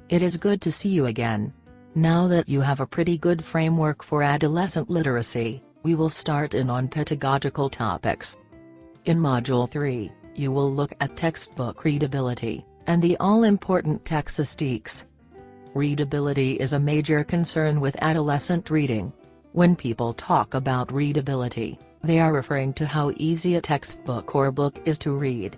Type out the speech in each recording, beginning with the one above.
It is good to see you again. Now that you have a pretty good framework for adolescent literacy, we will start in on pedagogical topics. In Module 3, you will look at textbook readability, and the all-important Texas-TEKS. Readability is a major concern with adolescent reading. When people talk about readability, they are referring to how easy a textbook or book is to read.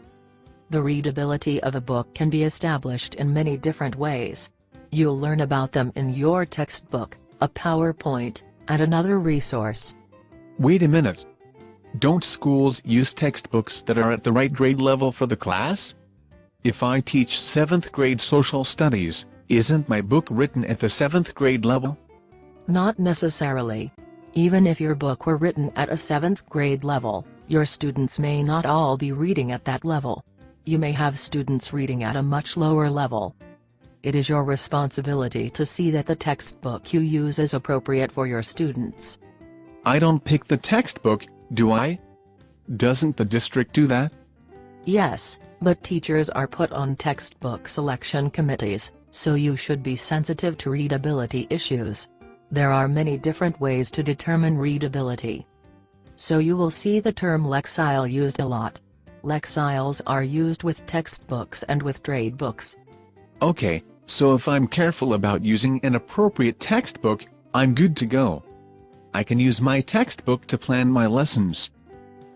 The readability of a book can be established in many different ways. You'll learn about them in your textbook, a PowerPoint, and another resource. Wait a minute. Don't schools use textbooks that are at the right grade level for the class? If I teach 7th grade social studies, isn't my book written at the 7th grade level? Not necessarily. Even if your book were written at a 7th grade level, your students may not all be reading at that level. You may have students reading at a much lower level. It is your responsibility to see that the textbook you use is appropriate for your students. I don't pick the textbook, do I? Doesn't the district do that? Yes, but teachers are put on textbook selection committees, so you should be sensitive to readability issues. There are many different ways to determine readability. So you will see the term Lexile used a lot. Lexiles are used with textbooks and with trade books. Okay, so if I'm careful about using an appropriate textbook, I'm good to go. I can use my textbook to plan my lessons.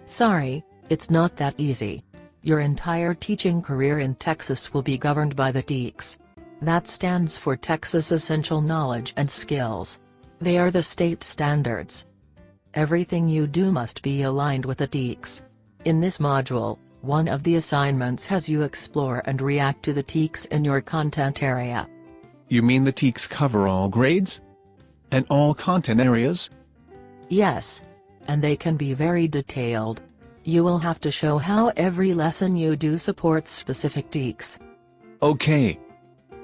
Sorry, it's not that easy. Your entire teaching career in Texas will be governed by the TEKS. That stands for Texas Essential Knowledge and Skills. They are the state standards. Everything you do must be aligned with the TEKS. In this module, one of the assignments has you explore and react to the TEKS in your content area. You mean the TEKS cover all grades? And all content areas? Yes. And they can be very detailed. You will have to show how every lesson you do supports specific TEKS. Okay.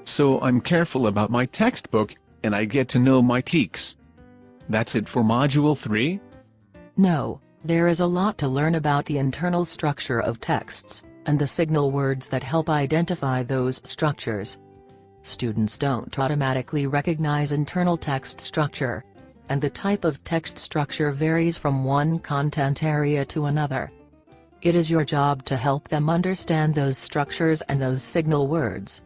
So I'm careful about my textbook, and I get to know my TEKS. That's it for Module 3? No, there is a lot to learn about the internal structure of texts, and the signal words that help identify those structures. Students don't automatically recognize internal text structure, and the type of text structure varies from one content area to another. It is your job to help them understand those structures and those signal words.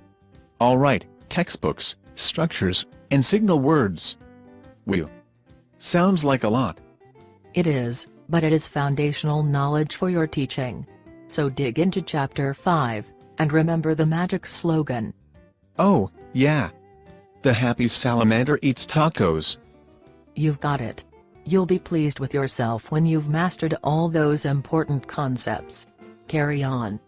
Alright, textbooks, structures, and signal words. Whew. Sounds like a lot. It is, but it is foundational knowledge for your teaching. So dig into Chapter 5, and remember the magic slogan. Oh, yeah. The happy salamander eats tacos. You've got it. You'll be pleased with yourself when you've mastered all those important concepts. Carry on.